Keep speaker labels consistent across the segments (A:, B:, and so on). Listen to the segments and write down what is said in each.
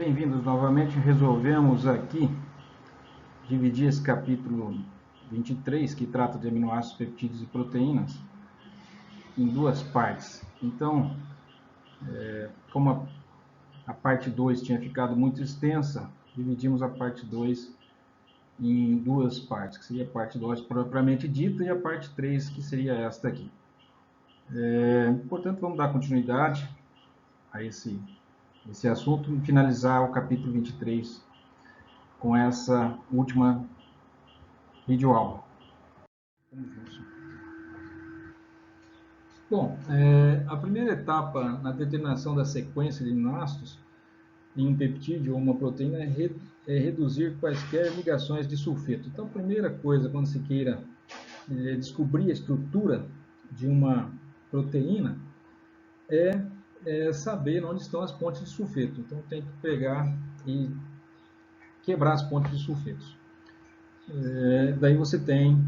A: Bem-vindos novamente. Resolvemos aqui dividir esse capítulo 23, que trata de aminoácidos, peptídeos e proteínas, em duas partes. Então, como a parte 2 tinha ficado muito extensa, dividimos a parte 2 em duas partes, que seria a parte 2 propriamente dita e a parte 3, que seria esta aqui. Portanto, vamos dar continuidade a esse assunto e finalizar o capítulo 23 com essa última videoaula. Bom, a primeira etapa na determinação da sequência de aminoácidos em um peptídeo ou uma proteína é reduzir quaisquer ligações de sulfeto. Então, a primeira coisa, quando se queira descobrir a estrutura de uma proteína, é saber onde estão as pontes de sulfeto. Então, tem que pegar e quebrar as pontes de sulfetos. Daí você tem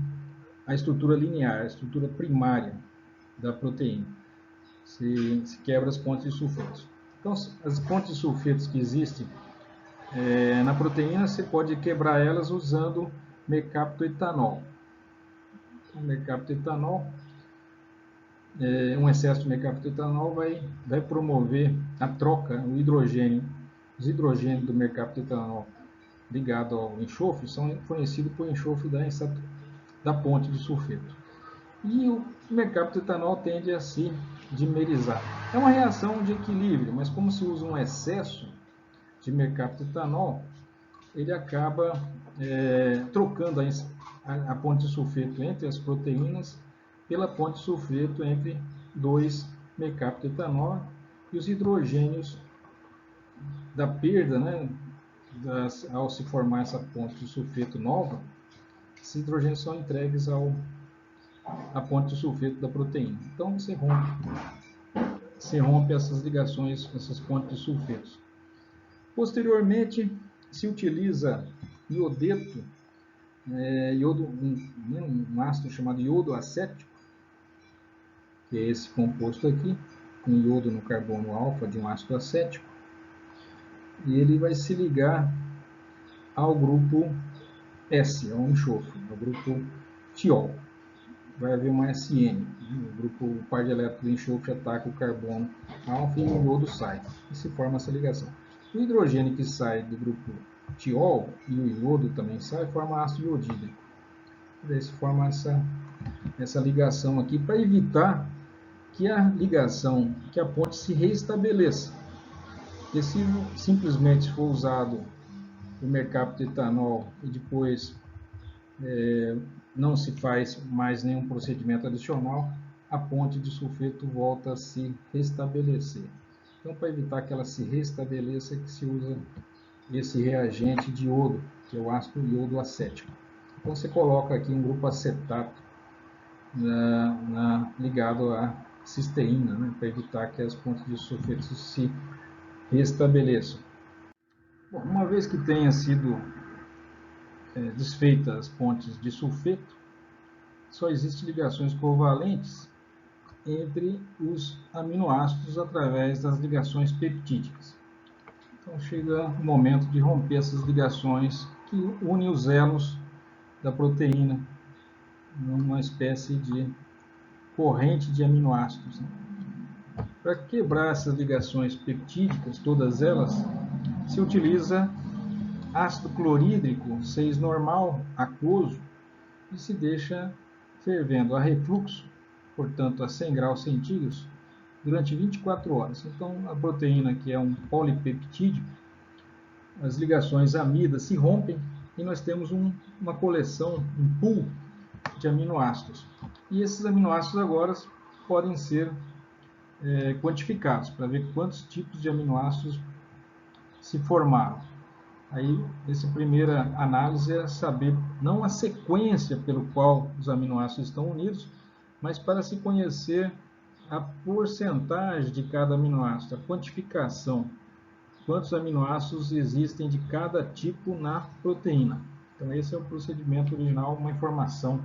A: a estrutura linear, a estrutura primária da proteína. Se quebra as pontes de sulfetos. Então, as pontes de sulfetos que existem na proteína, você pode quebrar elas usando mercaptoetanol. Então, mercaptoetanol, um excesso de mercaptoetanol vai promover a troca, o hidrogênio. Os hidrogênios do mercaptoetanol ligado ao enxofre são fornecidos por enxofre da ponte de sulfeto. E o mercaptoetanol tende a se dimerizar. É uma reação de equilíbrio, mas como se usa um excesso de mercaptoetanol, ele acaba trocando a ponte de sulfeto entre as proteínas pela ponte de sulfeto entre dois mercaptoetanol e os hidrogênios da perda, né, ao se formar essa ponte de sulfeto nova, esses hidrogênios são entregues a ponte de sulfeto da proteína. Então você rompe essas ligações, essas pontes de sulfetos. Posteriormente, se utiliza iodeto, um ácido chamado iodo acético, que é esse composto aqui, com iodo no carbono alfa de um ácido acético, e ele vai se ligar ao grupo S, ao enxofre, ao grupo tiol. Vai haver uma SN, o par de elétrons do enxofre ataca o carbono alfa e o iodo sai, e se forma essa ligação. O hidrogênio que sai do grupo tiol e o iodo também sai, forma ácido iodídrico. Daí se forma essa ligação aqui para evitar que a ligação, que a ponte se reestabeleça. Porque se simplesmente for usado o mercaptoetanol e depois não se faz mais nenhum procedimento adicional, a ponte de sulfeto volta a se restabelecer. Então, para evitar que ela se restabeleça, que se usa esse reagente de iodo, que é o ácido iodo acético. Então, você coloca aqui um grupo acetato ligado à cisteína, né, para evitar que as pontes de sulfeto se restabeleçam. Bom, uma vez que tenha sido desfeitas as pontes de sulfeto, só existem ligações covalentes entre os aminoácidos através das ligações peptídicas. Então chega o momento de romper essas ligações que unem os elos da proteína numa espécie de corrente de aminoácidos. Para quebrar essas ligações peptídicas, todas elas, se utiliza ácido clorídrico 6 normal, aquoso, e se deixa fervendo a refluxo, portanto a 100 graus centígrados, durante 24 horas. Então a proteína, que é um polipeptídeo, as ligações amidas se rompem e nós temos uma coleção, um pool de aminoácidos. E esses aminoácidos agora podem ser quantificados para ver quantos tipos de aminoácidos se formaram. Aí, essa primeira análise é saber não a sequência pelo qual os aminoácidos estão unidos, mas para se conhecer a porcentagem de cada aminoácido, a quantificação, quantos aminoácidos existem de cada tipo na proteína. Então, esse é o procedimento original, uma informação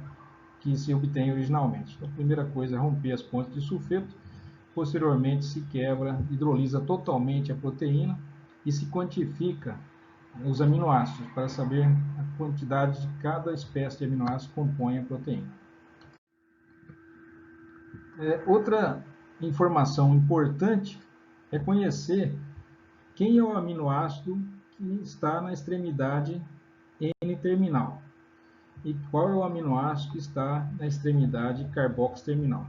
A: que se obtém originalmente. Então, a primeira coisa é romper as pontes de sulfeto, posteriormente se quebra, hidrolisa totalmente a proteína e se quantifica os aminoácidos para saber a quantidade de cada espécie de aminoácido que compõe a proteína. Outra informação importante é conhecer quem é o aminoácido que está na extremidade N-terminal e qual é o aminoácido que está na extremidade carboxy-terminal,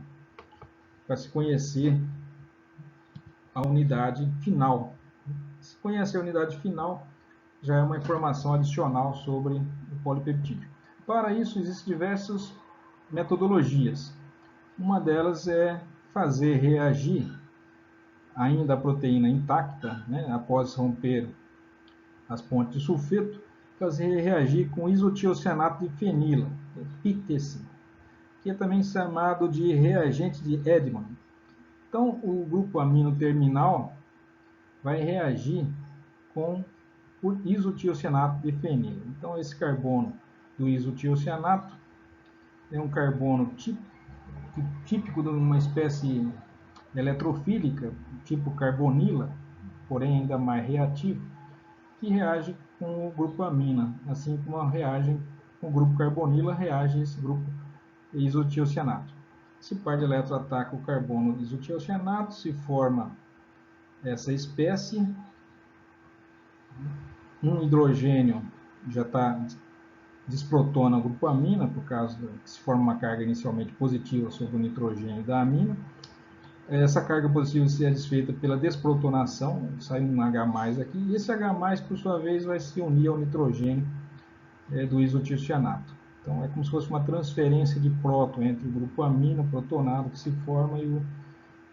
A: para se conhecer a unidade final. Se conhecer a unidade final, já é uma informação adicional sobre o polipeptídeo. Para isso, existem diversas metodologias. Uma delas é fazer reagir ainda a proteína intacta, né, após romper as pontes de sulfeto, fazer reagir com isotiocianato de fenila, PITC, que é também chamado de reagente de Edman. Então, o grupo amino terminal vai reagir com o isotiocianato de fenila. Então, esse carbono do isotiocianato é um carbono típico de uma espécie eletrofílica, tipo carbonila, porém ainda mais reativo, que reage com o grupo amina, assim como reage com o grupo carbonila, reage esse grupo isotiocianato. Esse par de elétrons ataca o carbono isotiocianato, se forma essa espécie, um hidrogênio já está desprotona o grupo amina, por causa que se forma uma carga inicialmente positiva sobre o nitrogênio da amina. Essa carga positiva é desfeita pela desprotonação, sai um H+, aqui, e esse H+, por sua vez, vai se unir ao nitrogênio do isotiocianato. Então, é como se fosse uma transferência de próton entre o grupo amina protonado que se forma e o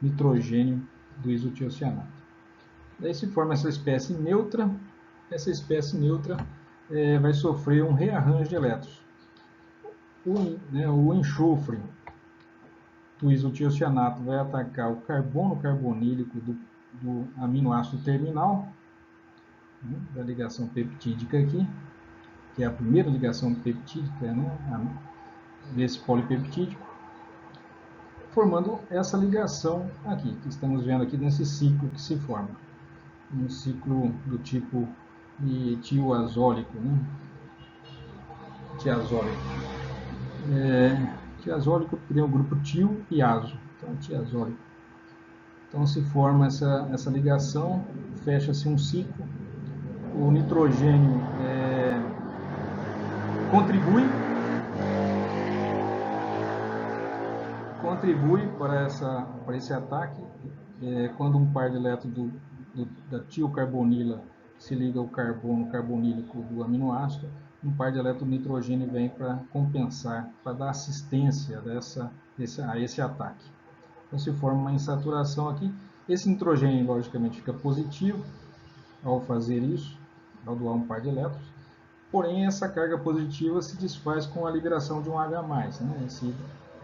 A: nitrogênio do isotiocianato. Daí se forma essa espécie neutra. Essa espécie neutra vai sofrer um rearranjo de elétrons. O enxofre do isotiocianato vai atacar o carbono carbonílico do aminoácido terminal, né, da ligação peptídica aqui, que é a primeira ligação peptídica, né, desse polipeptídico, formando essa ligação aqui, que estamos vendo aqui nesse ciclo que se forma. Um ciclo do tipo tioazólico, né? Tiazólico. Tiazólico tem o grupo tio e azo, então tiazólico. Então se forma essa ligação, fecha-se um ciclo, o nitrogênio contribui para esse ataque, quando um par de elétrons da tiocarbonila se liga ao carbono carbonílico do aminoácido, um par de elétrons do nitrogênio vem para compensar, para dar assistência a esse ataque. Então se forma uma insaturação aqui. Esse nitrogênio, logicamente, fica positivo ao fazer isso, ao doar um par de elétrons. Porém, essa carga positiva se desfaz com a liberação de um H+, né?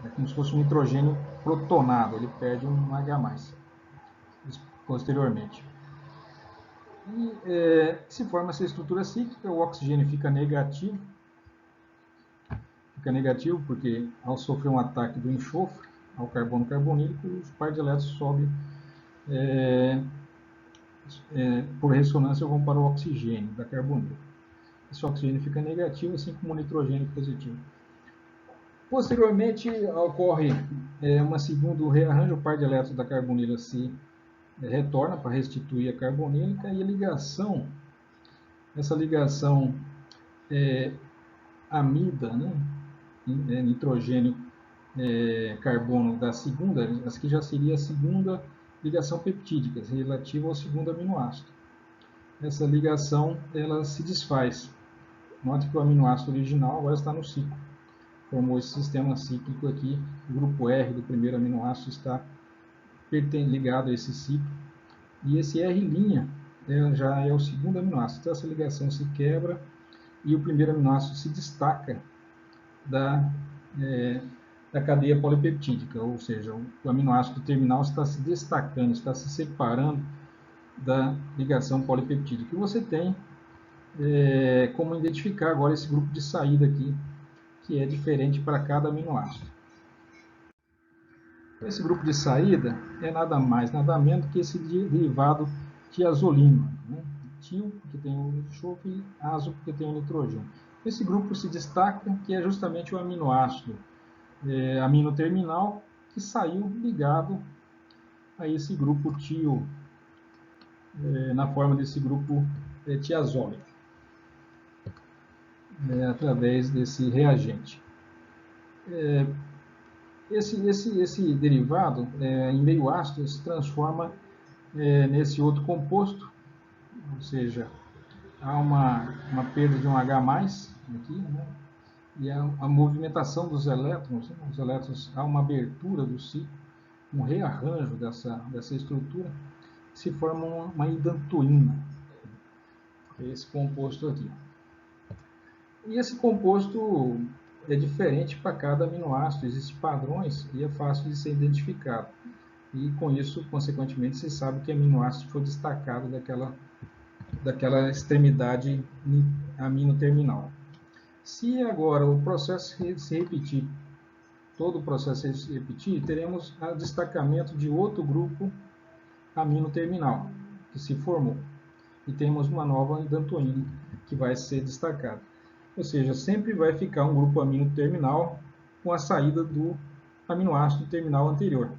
A: É como se fosse um nitrogênio protonado, ele perde um H+, posteriormente. E se forma essa estrutura cíclica, o oxigênio fica negativo porque ao sofrer um ataque do enxofre ao carbono carbonílico, os par de elétrons sobem por ressonância vão para o oxigênio da carbonila. Esse oxigênio fica negativo, assim como o nitrogênio positivo. Posteriormente, ocorre um segundo rearranjo, o par de elétrons da carbonila se retorna para restituir a carbonílica e a ligação, essa ligação amida, né, nitrogênio, carbono da segunda, essa que já seria a segunda ligação peptídica, relativa ao segundo aminoácido. Essa ligação ela se desfaz. Note que o aminoácido original agora está no ciclo. Formou esse sistema cíclico aqui, o grupo R do primeiro aminoácido está ligado a esse ciclo. E esse R' já é o segundo aminoácido. Então essa ligação se quebra e o primeiro aminoácido se destaca da cadeia polipeptídica, ou seja, o aminoácido terminal está se destacando, está se separando da ligação polipeptídica. E você tem como identificar agora esse grupo de saída aqui, que é diferente para cada aminoácido. Esse grupo de saída é nada mais, nada menos que esse derivado tiazolino, né? tio, porque tem o enxofre, e azo, porque tem o nitrogênio. Esse grupo se destaca, que é justamente o aminoácido amino terminal, que saiu ligado a esse grupo tio, na forma desse grupo tiazônico, através desse reagente. Esse derivado, em meio ácido, se transforma nesse outro composto, ou seja, há uma perda de um H+, aqui, né? E a movimentação dos elétrons, né? Os elétrons, há uma abertura do ciclo, um rearranjo dessa estrutura, se forma uma hidantoína, esse composto aqui. E esse composto é diferente para cada aminoácido, existem padrões e é fácil de ser identificado. E com isso, consequentemente, se sabe que aminoácido foi destacado daquela extremidade amino terminal. Se agora o processo se repetir, todo o processo se repetir, teremos o destacamento de outro grupo amino terminal que se formou. E temos uma nova hidantoína que vai ser destacada. Ou seja, sempre vai ficar um grupo amino terminal com a saída do aminoácido terminal anterior.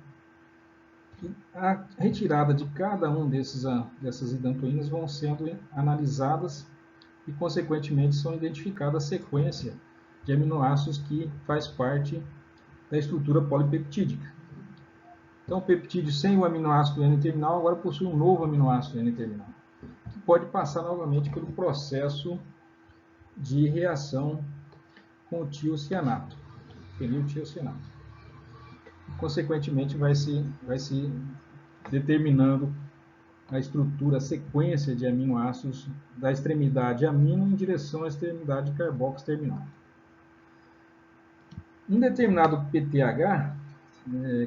A: E a retirada de cada um dessas hidantoínas vão sendo analisadas e, consequentemente, são identificadas a sequência de aminoácidos que faz parte da estrutura polipeptídica. Então, o peptídeo sem o aminoácido N-terminal agora possui um novo aminoácido N-terminal, que pode passar novamente pelo processo de reação com o tiocianato, feniltiocianato. Consequentemente, vai se determinando a estrutura, a sequência de aminoácidos da extremidade amino em direção à extremidade carboxo terminal. Um determinado PTH,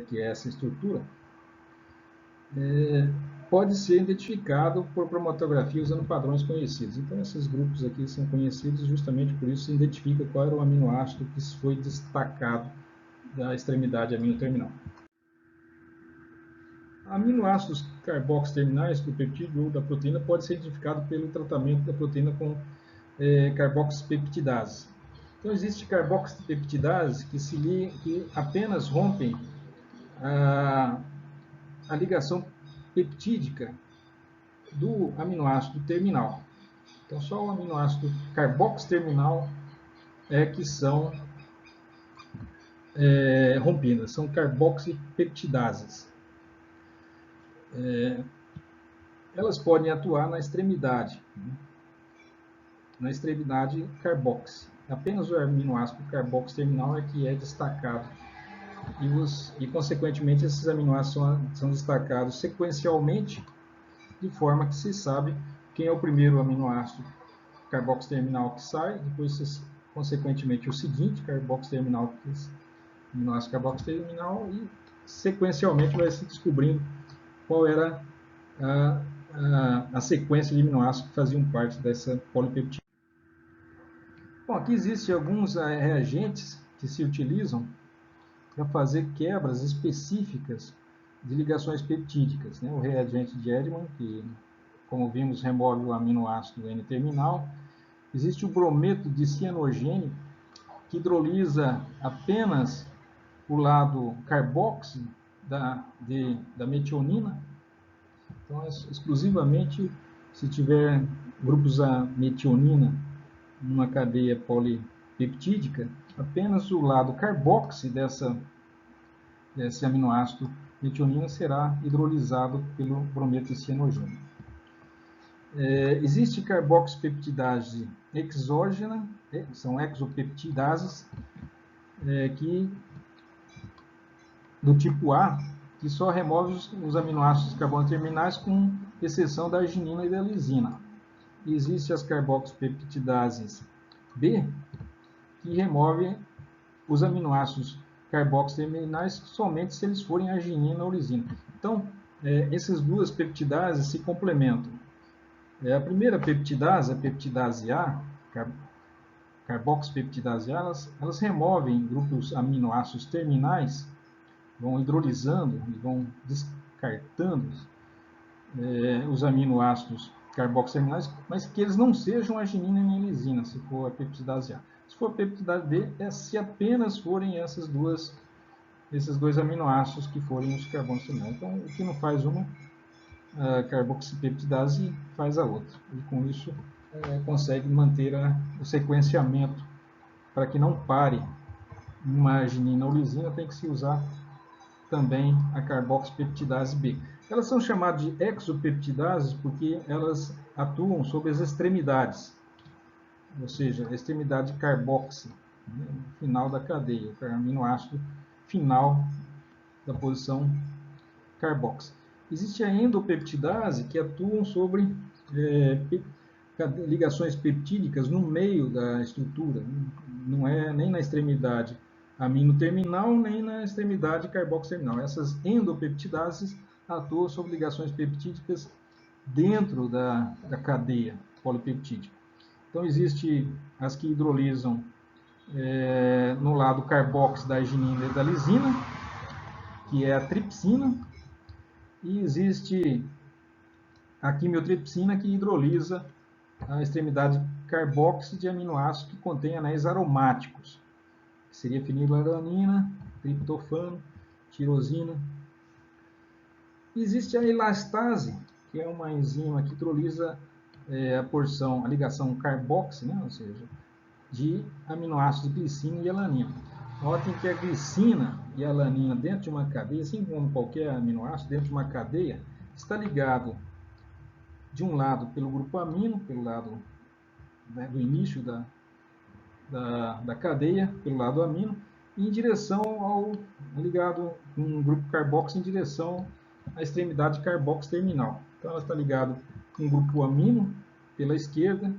A: que é essa estrutura, pode ser identificado por cromatografia usando padrões conhecidos. Então, esses grupos aqui são conhecidos justamente por isso se identifica qual era o aminoácido que foi destacado da extremidade amino terminal. Aminoácidos carboxo terminais do peptídeo ou da proteína pode ser identificado pelo tratamento da proteína com carboxipeptidase. Então, existem carboxipeptidases que apenas rompem a ligação peptídica do aminoácido terminal. Então, só o aminoácido carboxo terminal que são rompidas, são carboxipeptidases. Elas podem atuar na extremidade carboxi. Apenas o aminoácido carboxo terminal é que é destacado. E consequentemente, esses aminoácidos são destacados sequencialmente, de forma que se sabe quem é o primeiro aminoácido carboxo terminal que sai, depois, consequentemente, o seguinte carboxo terminal, aminoácido carboxo terminal, e sequencialmente vai se descobrindo qual era a sequência de aminoácidos que faziam parte dessa polipeptídeo. Bom, aqui existem alguns reagentes que se utilizam para fazer quebras específicas de ligações peptídicas, né? O reagente de Edman, que, como vimos, remove o aminoácido N-terminal. Existe o brometo de cianogênio, que hidrolisa apenas o lado carboxi da metionina. Então, exclusivamente, se tiver grupos a metionina numa cadeia polipeptídica, apenas o lado carboxi desse aminoácido metionina será hidrolisado pelo brometo de cianogênio. Existe carboxipeptidase exógena, são exopeptidases, do tipo A, que só remove os aminoácidos carbono terminais, com exceção da arginina e da lisina. Existem as carboxipeptidases B, que removem os aminoácidos carboxo terminais somente se eles forem arginina ou lisina. Então, essas duas peptidases se complementam. A primeira peptidase, a peptidase A, carboxipeptidase A, elas removem grupos aminoácidos terminais, vão hidrolisando e vão descartando os aminoácidos carboxiterminais, mas que eles não sejam arginina nem lisina, se for a peptidase A. Se for a peptidase B, é se apenas forem esses dois aminoácidos que forem os carbonos terminais. Então, o que não faz uma carboxipeptidase faz a outra. E com isso consegue manter o sequenciamento para que não pare uma arginina ou lisina, tem que se usar também a carboxipeptidase B. Elas são chamadas de exopeptidases porque elas atuam sobre as extremidades, ou seja, a extremidade carboxi, no final da cadeia, o aminoácido final da posição carboxi. Existe a endopeptidase, que atuam sobre ligações peptídicas no meio da estrutura, não é nem na extremidade aminoterminal, nem na extremidade carboxiterminal. Essas endopeptidases atuam sobre ligações peptídicas dentro da cadeia polipeptídica. Então, existe as que hidrolisam no lado carboxi da arginina e da lisina, que é a tripsina, e existe a quimiotripsina, que hidrolisa a extremidade carboxi de aminoácidos que contém anéis aromáticos, que seria fenilalanina, triptofano, tirosina. Existe a elastase, que é uma enzima que hidrolisa a ligação carboxi, né, ou seja, de aminoácidos glicina e alanina. Notem que a glicina e a alanina dentro de uma cadeia, assim como qualquer aminoácido dentro de uma cadeia, está ligado de um lado pelo grupo amino, pelo lado do início da cadeia, pelo lado amino, e em direção ligado um grupo carboxo em direção à extremidade carboxo terminal. Então ela está ligada com um grupo amino pela esquerda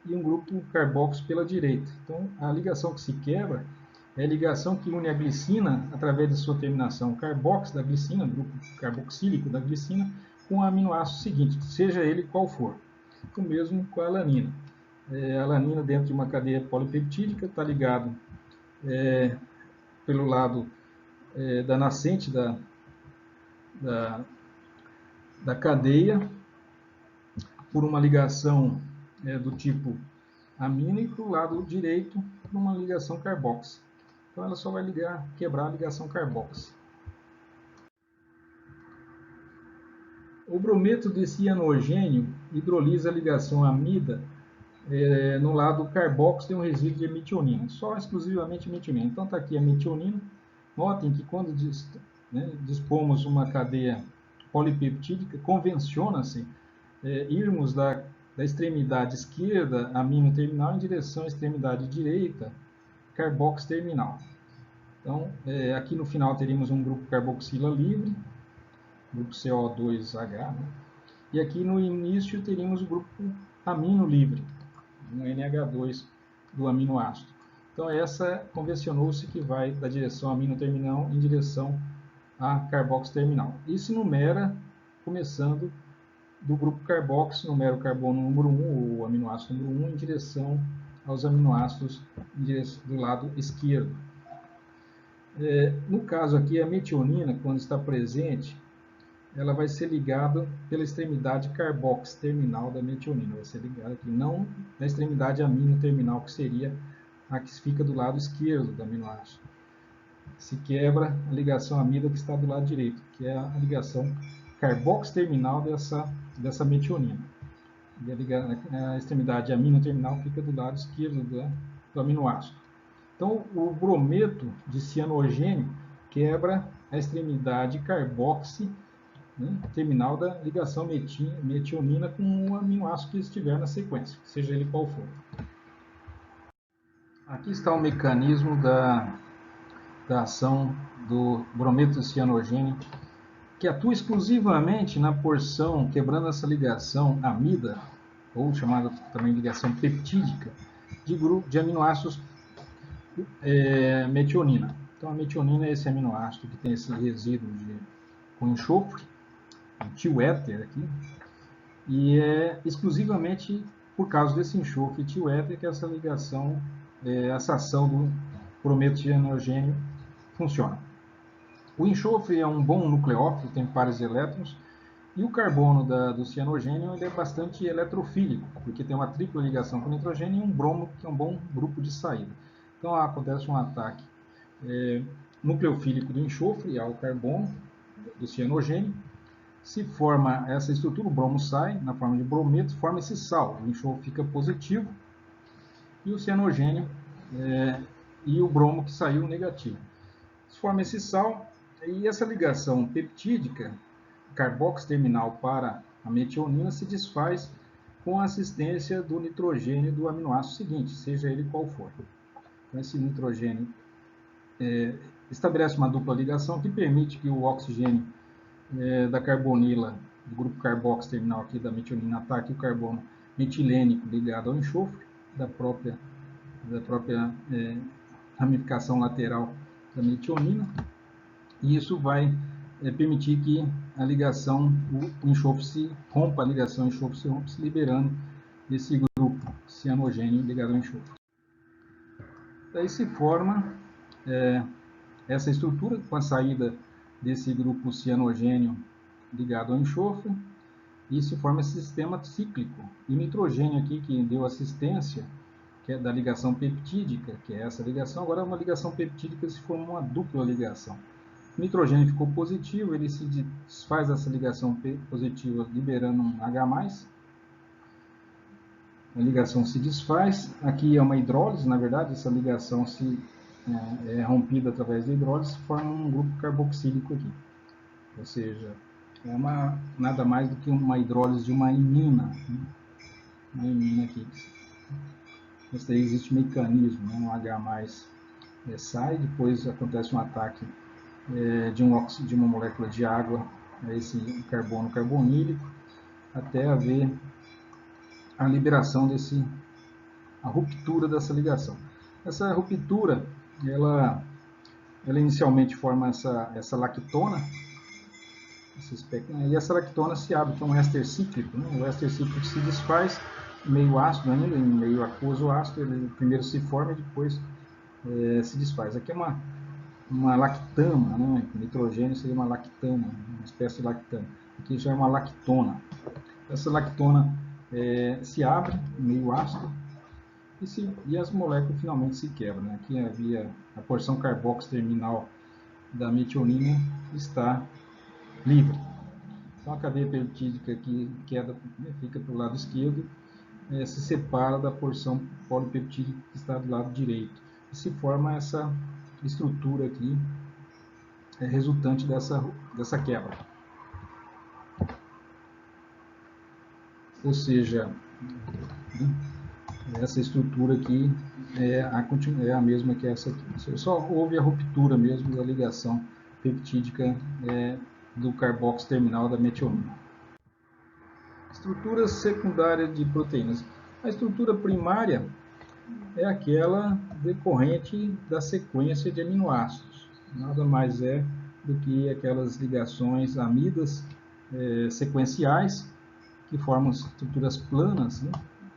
A: e um grupo carboxo pela direita. Então a ligação que se quebra é a ligação que une a glicina, através de sua terminação carboxo da glicina, grupo carboxílico da glicina, com o aminoácido seguinte, seja ele qual for. O mesmo com a alanina. A alanina, dentro de uma cadeia polipeptídica, está ligado pelo lado da nascente da cadeia, por uma ligação do tipo amino, e para o lado direito, por uma ligação carboxi. Então ela só vai quebrar a ligação carboxi. O brometo de cianogênio hidrolisa a ligação amida no lado carboxo tem um resíduo de metionina, só exclusivamente metionina. Então está aqui a metionina. Notem que quando dispomos uma cadeia polipeptídica, convenciona-se irmos da extremidade esquerda amino terminal em direção à extremidade direita carboxo terminal. Então aqui no final teríamos um grupo carboxila livre, grupo CO2H, né? E aqui no início teríamos o grupo amino livre, um NH2 do aminoácido. Então essa convencionou-se que vai da direção amino terminal em direção a carboxo terminal. Isso numera, começando do grupo carboxo, numera o carbono número 1, o aminoácido número 1, em direção aos aminoácidos do lado esquerdo. No caso aqui, a metionina, quando está presente, ela vai ser ligada pela extremidade carboxo terminal da metionina. Vai ser ligada aqui, não na extremidade amino terminal, que seria a que fica do lado esquerdo do aminoácido. Se quebra a ligação amida que está do lado direito, que é a ligação carboxo terminal dessa metionina. E a extremidade amino terminal fica do lado esquerdo do aminoácido. Então, o brometo de cianogênio quebra a extremidade carboxi, né, terminal da ligação metionina com o aminoácido que estiver na sequência, seja ele qual for. Aqui está o mecanismo da ação do brometo cianogênio, que atua exclusivamente na porção, quebrando essa ligação amida, ou chamada também ligação peptídica, de aminoácidos metionina. Então a metionina é esse aminoácido que tem esse resíduo com enxofre, tioéter aqui, e é exclusivamente por causa desse enxofre tioéter que essa ligação, essa ação do brometo cianogênio funciona. O enxofre é um bom nucleófilo, tem pares de elétrons, E o carbono do cianogênio ele é bastante eletrofílico, porque tem uma tripla ligação com o nitrogênio e um bromo, que é um bom grupo de saída. Então acontece um ataque nucleofílico do enxofre ao carbono do cianogênio, se forma essa estrutura, o bromo sai na forma de brometo, forma esse sal, o enxofre fica positivo e o cianogênio e o bromo que saiu negativo. Se forma esse sal e essa ligação peptídica carbox terminal para a metionina se desfaz com a assistência do nitrogênio do aminoácido seguinte, seja ele qual for. Então, esse nitrogênio estabelece uma dupla ligação que permite que o oxigênio da carbonila, do grupo carbox terminal aqui da metionina, ataque o carbono metilênico ligado ao enxofre da própria ramificação lateral da metionina, e isso vai permitir que a ligação, o enxofre se rompa, a ligação enxofre se rompe, se liberando esse grupo cianogênio ligado ao enxofre. Daí se forma essa estrutura com a saída desse grupo cianogênio ligado ao enxofre, e se forma esse sistema cíclico. E o nitrogênio aqui que deu assistência, que é da ligação peptídica, que é essa ligação, agora é uma ligação peptídica se forma uma dupla ligação. O nitrogênio ficou positivo, ele se desfaz dessa ligação positiva liberando um H+. A ligação se desfaz. Aqui é uma hidrólise, na verdade, essa ligação é rompida através da hidrólise, forma um grupo carboxílico aqui. Ou seja, é nada mais do que uma hidrólise de uma imina. Uma imina aqui. Mas daí existe um mecanismo, né? Um H+ sai, depois acontece um ataque de uma molécula de água a esse carbono carbonílico, até haver a liberação a ruptura dessa ligação. Essa ruptura, ela inicialmente forma essa lactona, e essa lactona se abre, que é um éster cíclico, né? O éster cíclico se desfaz, meio ácido ainda, em meio aquoso ácido, ele primeiro se forma e depois se desfaz. Aqui é uma lactama, né? O nitrogênio seria uma lactama, uma espécie de lactama. Aqui já é uma lactona. Essa lactona se abre, meio ácido, e as moléculas finalmente se quebram. Né? Aqui havia a porção carbox terminal da metionina está livre. Então a cadeia peptídica que queda, fica para o lado esquerdo, se separa da porção polipeptídica que está do lado direito. E se forma essa estrutura aqui, resultante dessa quebra. Ou seja, essa estrutura aqui é a mesma que essa aqui. Só houve a ruptura mesmo da ligação peptídica do carbox terminal da metionina. Estrutura secundária de proteínas. A estrutura primária é aquela decorrente da sequência de aminoácidos. Nada mais é do que aquelas ligações amidas sequenciais que formam estruturas planas, né?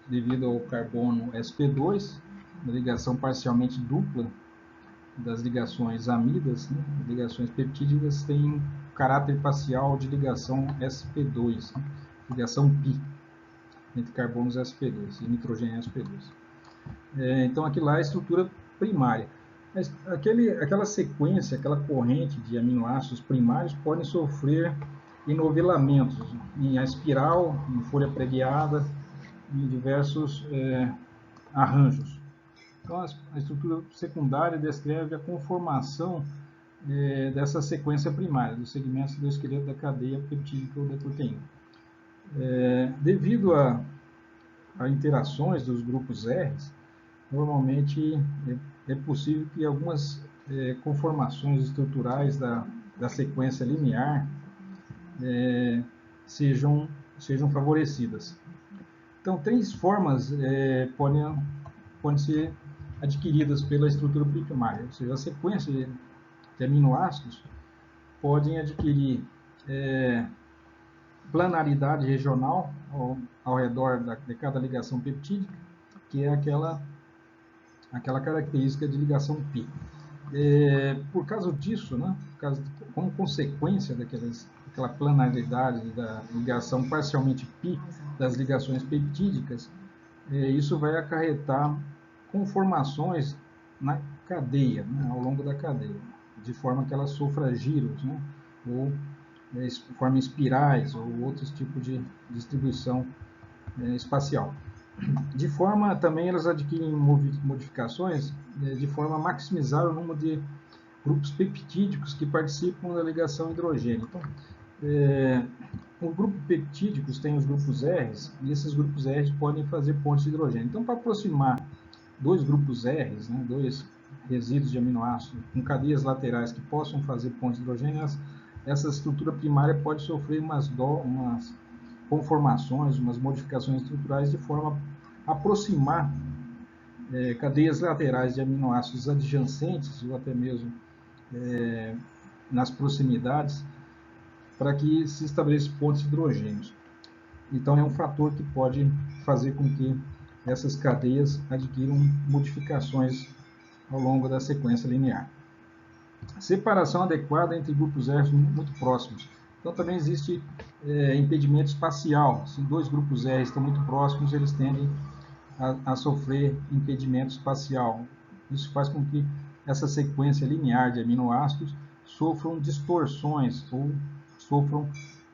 A: Devido ao carbono sp2, a ligação parcialmente dupla das ligações amidas, né? As ligações peptídicas têm caráter parcial de ligação sp2, né? Ligação pi entre carbonos sp2 e nitrogênio sp2. Então aqui lá é a estrutura primária. Aquela sequência, aquela corrente de aminoácidos primários podem sofrer enovelamentos em espiral, em folha pregueada, em diversos arranjos. Então a estrutura secundária descreve a conformação dessa sequência primária, dos segmentos do esqueleto da cadeia peptídica ou da proteína. Devido a interações dos grupos R, normalmente é possível que algumas conformações estruturais da sequência linear sejam favorecidas. Então, 3 formas podem ser adquiridas pela estrutura primária, ou seja, a sequência de aminoácidos podem adquirir planaridade regional ao redor de cada ligação peptídica, que é aquela característica de ligação pi. Por causa disso, né, como consequência aquela planaridade da ligação parcialmente pi das ligações peptídicas, isso vai acarretar conformações na cadeia, né, ao longo da cadeia, de forma que ela sofra giros, né, ou forme espirais ou outros tipos de distribuição espacial. De forma, também elas adquirem modificações de forma a maximizar o número de grupos peptídicos que participam da ligação hidrogênio. Então, o grupo peptídicos tem os grupos R, e esses grupos R podem fazer pontes de hidrogênio. Então, para aproximar dois grupos R, né, dois resíduos de aminoácidos com cadeias laterais que possam fazer pontes de hidrogênio, essa estrutura primária pode sofrer umas conformações, umas modificações estruturais de forma a aproximar cadeias laterais de aminoácidos adjacentes ou até mesmo nas proximidades, para que se estabeleça pontes de hidrogênios. Então é um fator que pode fazer com que essas cadeias adquiram modificações ao longo da sequência linear. Separação adequada entre grupos R muito próximos. Então também existe impedimento espacial. Se dois grupos R estão muito próximos, eles tendem a sofrer impedimento espacial. Isso faz com que essa sequência linear de aminoácidos sofram distorções ou sofram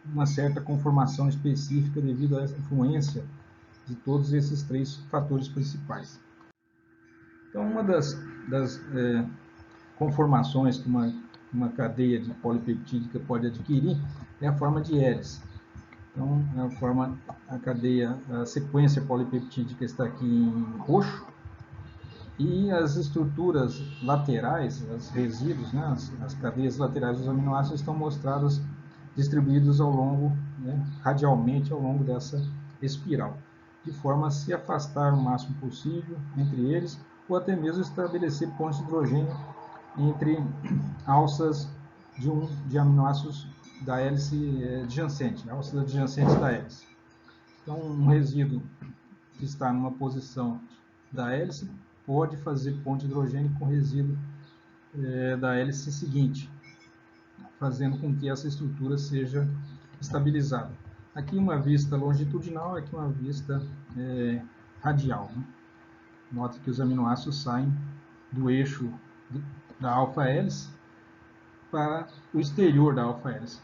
A: uma certa conformação específica devido à influência de todos esses três fatores principais. Então, uma das conformações que uma cadeia de polipeptídica pode adquirir é a forma de hélice. Então, a sequência polipeptídica está aqui em roxo, e as estruturas laterais, os resíduos, né, as cadeias laterais dos aminoácidos estão mostradas distribuídos ao longo, né, radialmente ao longo dessa espiral, de forma a se afastar o máximo possível entre eles, ou até mesmo estabelecer pontes de hidrogênio entre alças de aminoácidos da hélice adjacente, alças adjacentes da hélice. Então, um resíduo que está numa posição da hélice pode fazer ponte de hidrogênio com o resíduo da hélice seguinte, fazendo com que essa estrutura seja estabilizada. Aqui uma vista longitudinal, aqui uma vista radial. Né? Nota que os aminoácidos saem do eixo da alfa-hélice para o exterior da alfa-hélice.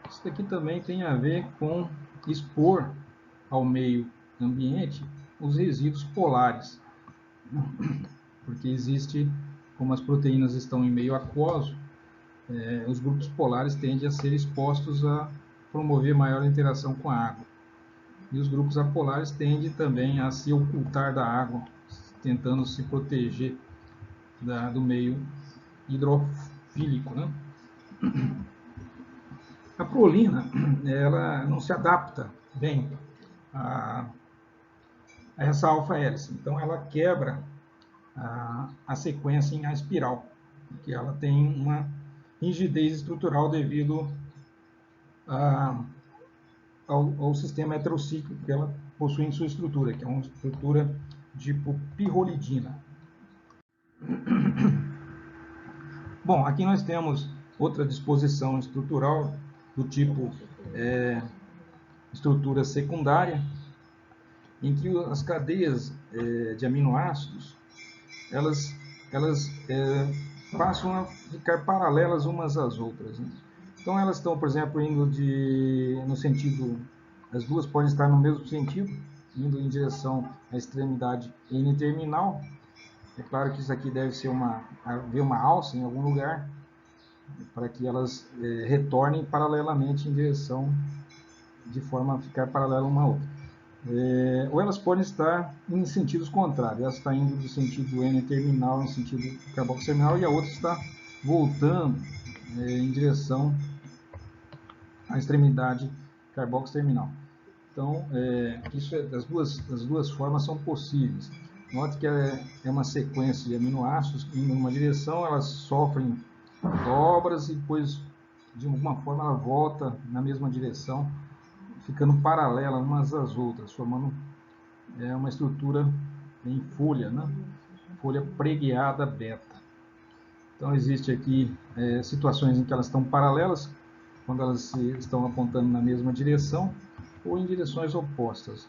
A: Isso daqui também tem a ver com expor ao meio ambiente os resíduos polares, porque existe, como as proteínas estão em meio aquoso, os grupos polares tendem a ser expostos a promover maior interação com a água. E os grupos apolares tendem também a se ocultar da água, tentando se proteger do meio hidrofílico. Né? A prolina, ela não se adapta bem a essa alfa-hélice, então ela quebra a sequência em A espiral, porque ela tem uma rigidez estrutural devido ao sistema heterocíclico que ela possui em sua estrutura, que é uma estrutura tipo pirrolidina. Bom, aqui nós temos outra disposição estrutural do tipo estrutura secundária, em que as cadeias de aminoácidos elas passam a ficar paralelas umas às outras. Né? Então elas estão, por exemplo, indo no sentido, as duas podem estar no mesmo sentido, indo em direção à extremidade N-terminal. É claro que isso aqui deve ser haver uma alça em algum lugar, para que elas retornem paralelamente em direção, de forma a ficar paralela uma à outra. Ou elas podem estar em sentidos contrários. Ela está indo do sentido N-terminal em sentido carboxy-terminal e a outra está voltando em direção à extremidade carboxy-terminal. Então, isso as duas formas são possíveis. Note que é uma sequência de aminoácidos indo em uma direção, elas sofrem dobras e depois, de alguma forma, ela volta na mesma direção, ficando paralela umas às outras, formando uma estrutura em folha, né? Folha pregueada beta. Então, existe aqui situações em que elas estão paralelas, quando elas estão apontando na mesma direção ou em direções opostas.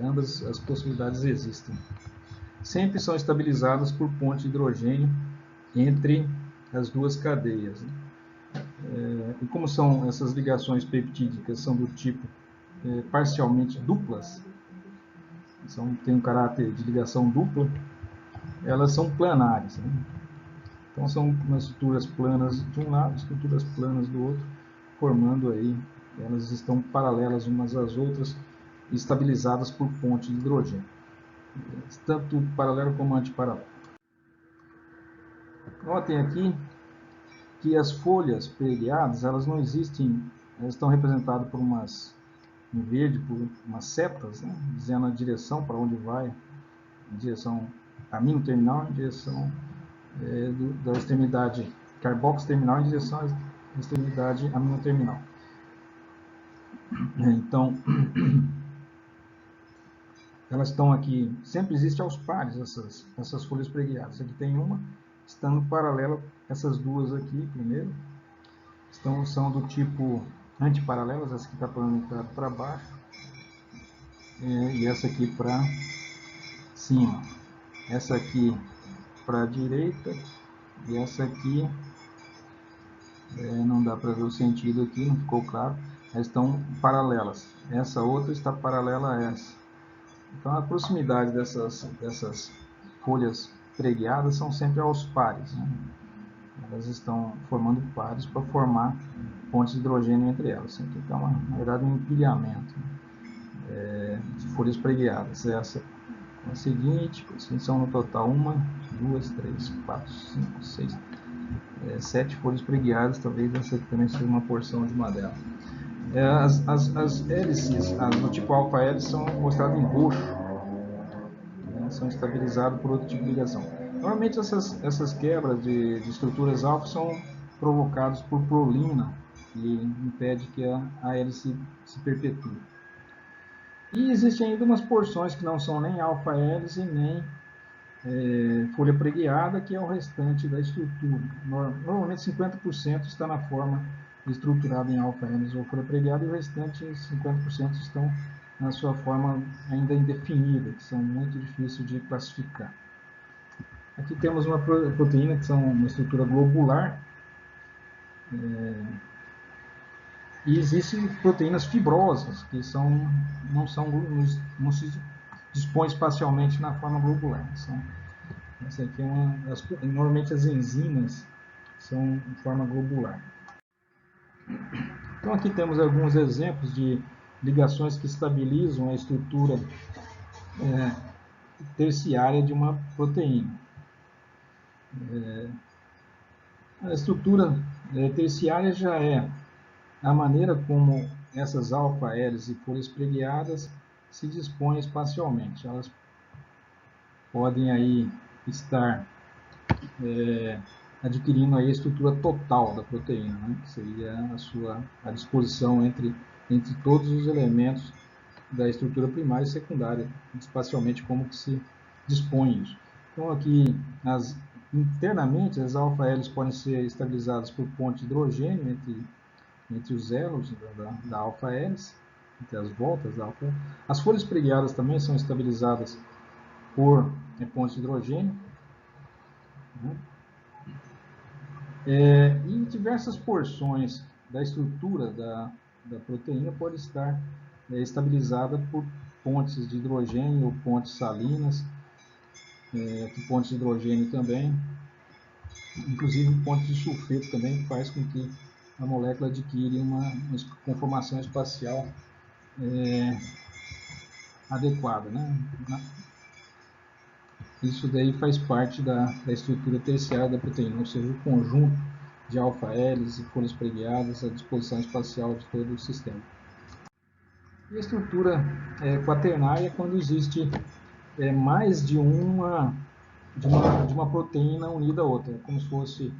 A: Ambas as possibilidades existem. Sempre são estabilizadas por ponte de hidrogênio entre as duas cadeias. E como são essas ligações peptídicas, são do tipo parcialmente duplas, tem um caráter de ligação dupla, elas são planares, né? Então são umas estruturas planas de um lado, estruturas planas do outro, formando aí, elas estão paralelas umas às outras, estabilizadas por ponte de hidrogênio, tanto paralelo como antiparalelo. Notem aqui que as folhas preguiadas, elas não existem, elas estão representadas por em verde, por umas setas, né, dizendo a direção para onde vai, em direção amino terminal, em direção da extremidade carboxo terminal, em direção à extremidade amino terminal. Então, elas estão aqui, sempre existe aos pares essas folhas preguiadas. Aqui tem uma, estando paralela, essas duas aqui, primeiro, são do tipo antiparalelas, essa aqui está para baixo, e essa aqui para cima. Essa aqui para a direita, e essa aqui, não dá para ver o sentido aqui, não ficou claro, elas estão paralelas. Essa outra está paralela a essa. Então a proximidade dessas folhas preguiadas são sempre aos pares, né? Elas estão formando pares para formar pontes de hidrogênio entre elas. Aqui está, na verdade, um empilhamento de folhas preguiadas. Essa é a seguinte, assim, são no total 1, 2, 3, 4, 5, 6, 7 folhas preguiadas. Talvez essa aqui também seja uma porção de uma delas. As hélices, do tipo alfa-hélice, são mostradas em roxo, né? São estabilizadas por outro tipo de ligação. Normalmente essas quebras de estruturas alfa são provocadas por prolina, que impede que a hélice se perpetue. E existem ainda umas porções que não são nem alfa-hélice nem folha preguiada, que é o restante da estrutura. Normalmente 50% está na forma estruturada em alfa-hélice ou folha preguiada, e o restante 50% estão na sua forma ainda indefinida, que são muito difíceis de classificar. Aqui temos uma proteína que são uma estrutura globular, e existem proteínas fibrosas, que não se dispõem espacialmente na forma globular. Essa aqui normalmente as enzimas são em forma globular. Então aqui temos alguns exemplos de ligações que estabilizam a estrutura terciária de uma proteína. A estrutura terciária já é a maneira como essas alfa-hélices e folhas preguiadas se dispõem espacialmente. Elas podem aí estar adquirindo aí a estrutura total da proteína, né? Que seria a disposição entre todos os elementos da estrutura primária e secundária, espacialmente como que se dispõe isso. Então aqui, internamente, as alfa-hélices podem ser estabilizadas por ponte de hidrogênio entre os elos da alfa-hélice, entre as voltas da alfa-hélice. As folhas preguiadas também são estabilizadas por pontes de hidrogênio, né? E diversas porções da estrutura da proteína pode estar estabilizada por pontes de hidrogênio ou pontes salinas, pontes de hidrogênio também, inclusive pontes de sulfeto também, que faz com que a molécula adquire uma conformação espacial adequada, né? Isso daí faz parte da estrutura terciária da proteína, ou seja, o conjunto de alfa-hélices e folhas preguiadas, a disposição espacial de todo o sistema. E a estrutura quaternária é quando existe mais de uma proteína unida a outra, como se fosse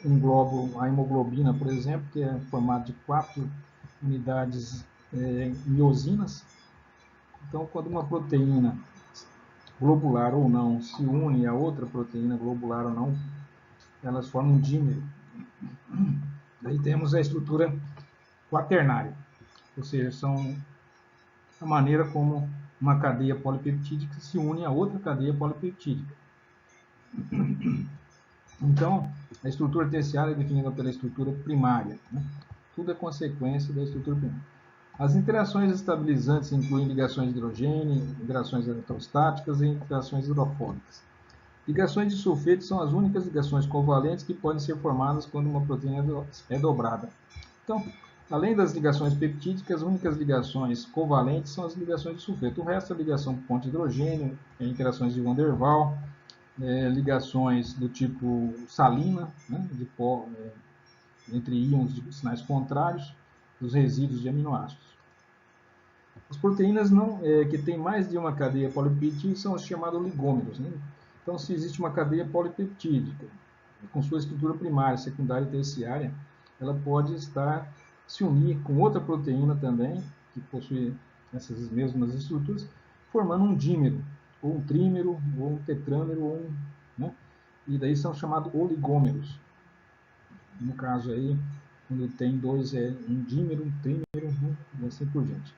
A: um globo, a hemoglobina, por exemplo, que é formado de 4 unidades miosinas. Então, quando uma proteína globular ou não se une a outra proteína globular ou não, elas formam um dímero. Daí temos a estrutura quaternária, ou seja, são a maneira como uma cadeia polipeptídica se une a outra cadeia polipeptídica. Então, a estrutura terciária é definida pela estrutura primária, né? Tudo é consequência da estrutura primária. As interações estabilizantes incluem ligações de hidrogênio, ligações eletrostáticas e interações hidrofóbicas. Ligações de sulfeto são as únicas ligações covalentes que podem ser formadas quando uma proteína é dobrada. Então, além das ligações peptídicas, as únicas ligações covalentes são as ligações de sulfeto. O resto é ligação por ponto de hidrogênio, interações de Van der Waals, ligações do tipo salina, né, entre íons de sinais contrários, dos resíduos de aminoácidos. As proteínas que têm mais de uma cadeia polipeptídica são as chamadas oligômeros. Né? Então, se existe uma cadeia polipeptídica, com sua estrutura primária, secundária e terciária, ela pode se unir com outra proteína também, que possui essas mesmas estruturas, formando um dímero, ou um trímero, ou um tetrâmero, né? E daí são chamados oligômeros. No caso aí, quando tem dois, é um dímero, um trímero, né? E assim por diante.